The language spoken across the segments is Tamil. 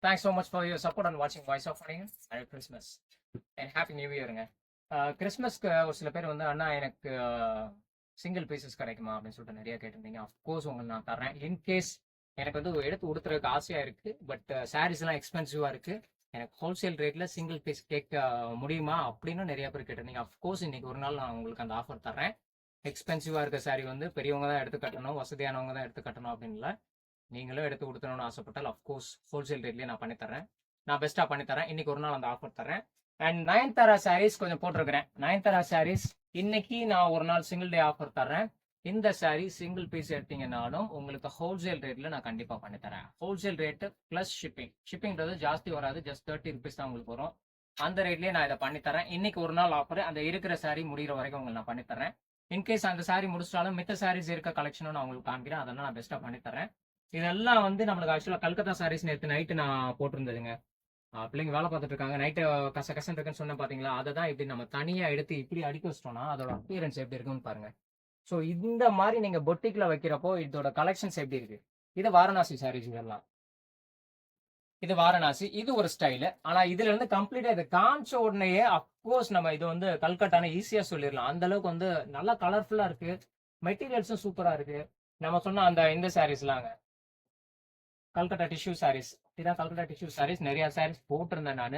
Thanks so much for your support and வாட்சிங் வாய்ஸ் ஆஃப் பண்ணிங்க. Merry Christmas and happy new இயருங்க. கிறிஸ்மஸ்க்கு ஒரு சில பேர் வந்து அண்ணா எனக்கு சிங்கிள் பீசஸ் கிடைக்குமா அப்படின்னு சொல்லிட்டு நிறைய கேட்டிருந்தீங்க. அஃப்கோர்ஸ் உங்களுக்கு நான் தரேன். இன்கேஸ் எனக்கு வந்து எடுத்து கொடுத்துறதுக்கு ஆசையாக இருக்குது, பட் சாரீஸ்லாம் எக்ஸ்பென்சிவாக இருக்குது, எனக்கு ஹோல்சேல் ரேட்டில் சிங்கிள் பீஸ் கேட்க முடியுமா அப்படின்னு நிறைய பேர் கேட்டிருந்தீங்க. அஃப்கோர்ஸ் இன்னைக்கு ஒரு நாள் நான் உங்களுக்கு அந்த ஆஃபர் தரேன். எக்ஸ்பென்சிவாக இருக்க சாரீ வந்து பெரியவங்க தான் எடுத்து கட்டணும், வசதியானவங்க தான் எடுத்து கட்டணும் அப்படின்ல, நீங்களும் எடுத்து கொடுத்தணும்னு ஆசைப்பட்டால் அஃப்கோர்ஸ் ஹோல்சேல் ரேட்லேயே நான் பண்ணித்தரேன். நான் பெஸ்ட்டாக பண்ணித்தரேன். இன்னைக்கு ஒரு நாள் அந்த ஆஃபர் தரேன். அண்ட் நயன்தாரா சாரீஸ் கொஞ்சம் போட்டிருக்கிறேன். நயன்தாரா சாரீஸ் இன்னைக்கு நான் ஒரு நாள் சிங்கிள் டே ஆஃபர் தரேன். இந்த சாரீ சிங்கிள் பீஸ் எடுத்தீங்கன்னாலும் உங்களுக்கு ஹோல்சேல் ரேட்ல நான் கண்டிப்பாக பண்ணித்தரேன். ஹோல்சேல் ரேட்டு பிளஸ் ஷிப்பிங்கிறது ஜாஸ்தி வராது, ஜஸ்ட் 30 ருபீஸ் தான் உங்களுக்கு வரும். அந்த ரேட்லேயே நான் இதை பண்ணித்தரேன். இன்னைக்கு ஒரு நாள் ஆஃபர், அந்த இருக்கிற சாரீ முடிகிற வரைக்கும் உங்களுக்கு நான் பண்ணித்தரேன். இன்கேஸ் அந்த சாரீ முடிச்சிட்டாலும் மித்த சாரீஸ் இருக்க கலெக்ஷனும் நான் உங்களுக்கு காமிக்கிறேன். அதெல்லாம் நான் பெஸ்ட்டாக பண்ணித்தரேன். இதெல்லாம் வந்து நம்மளுக்கு ஆக்சுவலாக கல்கத்தா சாரீஸ் நேற்று நைட்டு நான் போட்டிருந்ததுங்க. பிள்ளைங்க வேலை பார்த்துட்டு இருக்காங்க, நைட்டு கசகசன் இருக்குன்னு சொன்னேன் பார்த்தீங்களா, அதை தான் இப்படி நம்ம தனியாக எடுத்து இப்படி அடிக்க வச்சிட்டோம்னா அதோட அப்பியரன்ஸ் எப்படி இருக்குன்னு பாருங்க. ஸோ இந்த மாதிரி நீங்கள் பொட்டிக்கில் வைக்கிறப்போ இதோட கலெக்ஷன்ஸ் எப்படி இருக்கு. இது வாரணாசி சாரீஸ், இதெல்லாம் இது வாரணாசி, இது ஒரு ஸ்டைலு. ஆனால் இதுல இருந்து கம்ப்ளீட்டாக இதை காமிச்ச உடனேயே அப்கோர்ஸ் நம்ம இது வந்து கல்கட்டான ஈஸியாக சொல்லிடலாம். அந்த அளவுக்கு வந்து நல்லா கலர்ஃபுல்லாக இருக்கு, மெட்டீரியல்ஸும் சூப்பராக இருக்கு. நம்ம சொன்ன அந்த இந்த சாரீஸ்லாங்க கல்கட்டா டிஷ்யூ சாரீஸ், இதான் கல்கட்டா டிஷ்யூ சாரீஸ். நிறைய சாரீஸ் போட்டிருந்தேன் நான்,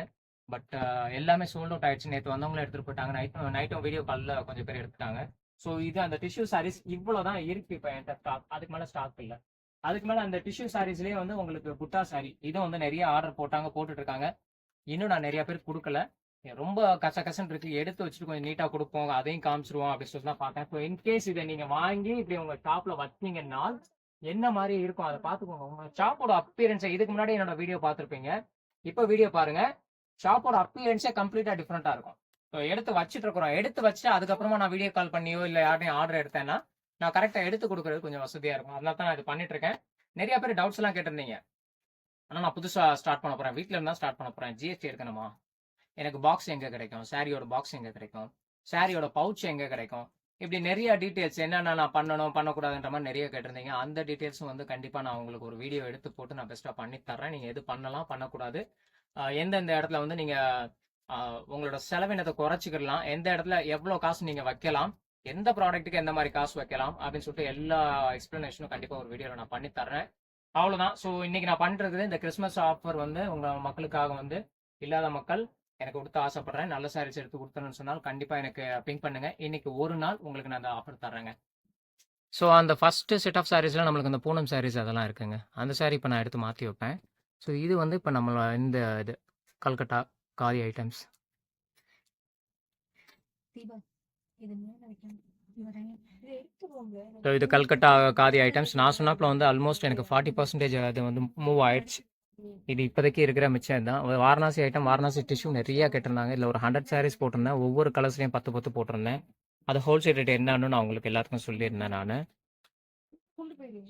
பட் எல்லாமே சோல்ட் அவுட் ஆயிடுச்சு. நேற்று வந்தவங்களும் எடுத்துட்டு போயிட்டாங்க, நைட்டும் வீடியோ காலில் கொஞ்சம் பேர் எடுத்துட்டாங்க. ஸோ இது அந்த டிஷ்யூ சாரீஸ் இவ்வளோதான் இருக்கு இப்போ என்கிட்ட ஸ்டாக், அதுக்கு மேலே ஸ்டாக் இல்லை. அதுக்கு மேலே அந்த டிஷ்யூ சாரீஸ்லேயே வந்து உங்களுக்கு புட்டா சாரி, இதுவும் வந்து நிறைய ஆர்டர் போட்டுட்டு இருக்காங்க. இன்னும் நான் நிறைய பேர் கொடுக்கல, ரொம்ப கசகசன் இருக்கு, எடுத்து வச்சுட்டு கொஞ்சம் நீட்டாக கொடுப்போம், அதையும் காமிச்சிருவோம் அப்படின்னு சொல்லி தான் பார்த்தேன். ஸோ இன்கேஸ் இதை நீங்கள் வாங்கி இப்படி உங்கள் ஷாப்பில் வச்சீங்கன்னா என்ன மாதிரி இருக்கும் அதை பார்த்துக்கோங்க. உங்க ஷாப்போட அப்பியரன்ஸை இதுக்கு முன்னாடி என்னோட வீடியோ பார்த்துருப்பீங்க, இப்போ வீடியோ பாருங்க, ஷாப்போட அப்பியரன்ஸே கம்ப்ளீட்டாக டிஃப்ரெண்ட்டாக இருக்கும். ஸோ எடுத்து வச்சுட்டு இருக்கிறோம், எடுத்து வச்சு அதுக்கப்புறமா நான் வீடியோ கால் பண்ணியோ இல்லை யாரையும் ஆர்டர் எடுத்தேன்னா நான் கரெக்டாக எடுத்து கொடுக்குறது கொஞ்சம் வசதியாக இருக்கும். அதனால தான் நான் இது பண்ணிட்டு இருக்கேன். நிறைய பேர் டவுட்ஸ் எல்லாம் கேட்டிருந்தீங்க. ஆனால் நான் புதுசாக ஸ்டார்ட் பண்ண போகிறேன், வீட்டில் இருந்தால் ஸ்டார்ட் பண்ண போகிறேன். ஜிஎஸ்டி எடுக்கணுமா, எனக்கு பாக்ஸ் எங்கே கிடைக்கும், சாரியோட பாக்ஸ் எங்கே கிடைக்கும், சாரியோட பவுச் எங்கே கிடைக்கும், இப்படி நிறைய டீட்டெயில்ஸ் என்னென்ன நான் பண்ணணும் பண்ணக்கூடாதுன்ற மாதிரி நிறைய கேட்டிருந்தீங்க. அந்த டீட்டெயில்ஸும் வந்து கண்டிப்பாக நான் உங்களுக்கு ஒரு வீடியோ எடுத்து போட்டு நான் பெஸ்ட்டாக பண்ணி தர்றேன். நீங்கள் எது பண்ணலாம் பண்ணக்கூடாது, எந்தெந்த இடத்துல வந்து நீங்கள் உங்களோட செலவினத்தை குறைச்சிக்கலாம், எந்த இடத்துல எவ்வளோ காசு நீங்கள் வைக்கலாம், எந்த ப்ராடக்ட்டுக்கு எந்த மாதிரி காசு வைக்கலாம் அப்படின்னு சொல்லிட்டு எல்லா எக்ஸ்பிளனேஷனும் கண்டிப்பாக ஒரு வீடியோவில் நான் பண்ணி தர்றேன். அவ்வளோதான். ஸோ இன்னைக்கு நான் பண்ணிட்டு இந்த கிறிஸ்மஸ் ஆஃபர் வந்து உங்கள் மக்களுக்காக வந்து இல்லாத மக்கள் எனக்கு கொடுத்து ஆசைப்படுறேன், நல்ல சாரீஸ் எடுத்து கொடுத்தணும்னு சொன்னால் கண்டிப்பாக எனக்கு பிங்க் பண்ணுங்க. இன்னைக்கு ஒரு நாள் உங்களுக்கு நான் அந்த ஆஃபர் தர்றேங்க. ஸோ அந்த ஃபர்ஸ்ட் செட் ஆஃப் சாரீஸ்லாம் நம்மளுக்கு அந்த பூனம் சாரீஸ் அதெல்லாம் இருக்குங்க. அந்த சாரீ இப்போ நான் எடுத்து மாற்றி வைப்பேன். ஸோ இது வந்து இப்போ நம்மளோட இந்த இது கல்கட்டா காதி ஐட்டம்ஸ். ஸோ இது கல்கட்டா காதி ஐட்டம்ஸ். நான் சொன்னப்போ வந்து ஆல்மோஸ்ட் எனக்கு 40% அது வந்து மூவ் ஆயிடுச்சு. இது இப்போதைக்கு இருக்கிற மிச்சம் தான். வாரணாசி ஐட்டம், வாரணாசி டிஷ்யூ நிறைய கேட்டிருந்தாங்க. இதில் ஒரு 100 சாரீஸ் போட்டிருந்தேன், ஒவ்வொரு கலர்ஸ்லையும் 10 போட்டிருந்தேன். அது ஹோல்சேல் ரேட் என்னன்னு நான் உங்களுக்கு எல்லாத்துக்கும் சொல்லியிருந்தேன் நான்.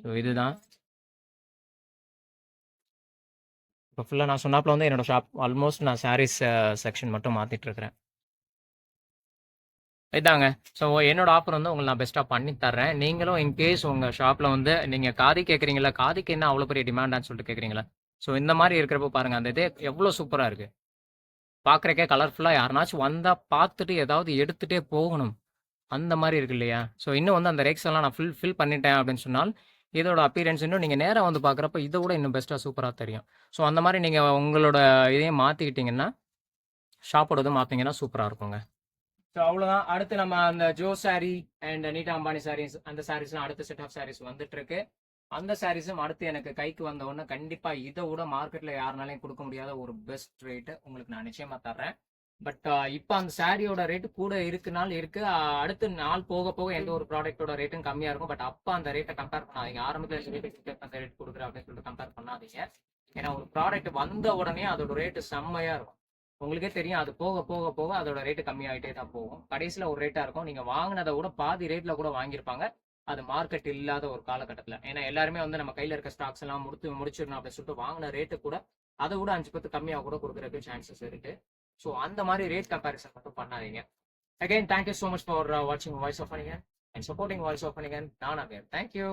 ஸோ இதுதான் இப்போ ஃபுல்லாக நான் சொன்னாப்பில் வந்து என்னோட ஷாப் ஆல்மோஸ்ட் நான் சாரீஸ் செக்ஷன் மட்டும் மாற்றிட்டு இருக்கிறேன். இதாங்க. ஸோ என்னோட ஆஃபர் வந்து உங்களுக்கு நான் பெஸ்ட்டாக பண்ணி தர்றேன். நீங்களும் இன்கேஸ் உங்கள் ஷாப்பில் வந்து நீங்கள் காதி கேட்குறீங்களா, காதிக்கு என்ன அவ்வளோ பெரிய டிமாண்டான்னு சொல்லிட்டு கேட்குறீங்களா, ஸோ இந்த மாதிரி இருக்கிறப்போ பாருங்கள், அந்த இதே எவ்வளோ சூப்பராக இருக்குது, பார்க்குறக்கே கலர்ஃபுல்லாக, யாருனாச்சும் வந்தால் பார்த்துட்டு ஏதாவது எடுத்துகிட்டே போகணும் அந்த மாதிரி இருக்கு இல்லையா. ஸோ இன்னும் வந்து அந்த ரேக்ஸ் எல்லாம் நான் ஃபில் பண்ணிட்டேன் அப்படின்னு சொன்னால் இதோட அப்பியரன்ஸ் இன்னும் நீங்கள் நேராக வந்து பார்க்குறப்ப இதை விட இன்னும் பெஸ்ட்டாக சூப்பராக தெரியும். ஸோ அந்த மாதிரி நீங்கள் உங்களோட இதையும் மாற்றிக்கிட்டிங்கன்னா, ஷாப்போட இதுவும் மாற்றிங்கன்னா சூப்பராக இருக்குங்க. ஸோ அவ்வளோதான். அடுத்து நம்ம அந்த ஜோ சாரி அண்ட் நீட்டா அம்பானி சாரீஸ், அந்த சாரீஸ்லாம் அடுத்த செட் ஆஃப் சாரீஸ் வந்துட்டு இருக்கு. அந்த சாரீஸும் அடுத்து எனக்கு கைக்கு வந்த உடனே கண்டிப்பாக இதை விட மார்க்கெட்டில் யாருனாலையும் கொடுக்க முடியாத ஒரு பெஸ்ட் ரேட்டு உங்களுக்கு நான் நிச்சயமாக தர்றேன். பட் இப்போ அந்த சாரியோட ரேட்டு கூட இருக்குனால இருக்கு, அடுத்து நாள் போக போக எந்த ஒரு ப்ராடக்டோட ரேட்டும் கம்மியாக இருக்கும். பட் அப்போ அந்த ரேட்டை கம்பேர் பண்ணாதீங்க. ஆரம்பத்தில் அந்த ரேட் கொடுக்குறேன் அப்படின்னு சொல்லிட்டு கம்பேர் பண்ணாதீங்க. ஏன்னா ஒரு ப்ராடக்ட் வந்த உடனே அதோட ரேட்டு செம்மையாக இருக்கும். உங்களுக்கே தெரியும், அது போக போக போக அதோட ரேட்டு கம்மியாகிட்டே தான் போகும். கடைசியில் ஒரு ரேட்டாக இருக்கும், நீங்கள் வாங்கினதை விட பாதி ரேட்டில் கூட வாங்கியிருப்பாங்க. அது மார்க்கெட் இல்லாத ஒரு காலகட்டத்தில். ஏன்னா எல்லாருமே வந்து நம்ம கையில் இருக்க ஸ்டாக்ஸ் எல்லாம் முடிச்சிடணும் அப்படின்னு சொல்லிட்டு வாங்கின ரேட்டு கூட அதை விட 5-10 கம்மியாக கூட கொடுக்குறதுக்கு சான்சஸ் இருக்கு. ஸோ அந்த மாதிரி ரேட் கம்பேரிசன் மட்டும் பண்ணாதீங்க. Again thank you so much for வாட்சிங் வாய்ஸ் ஆஃப் பண்ணிங்க அண்ட் சப்போர்ட்டிங் வாய்ஸ் ஆஃப் பண்ணிங்க. நான் அகேன் தேங்க்யூ.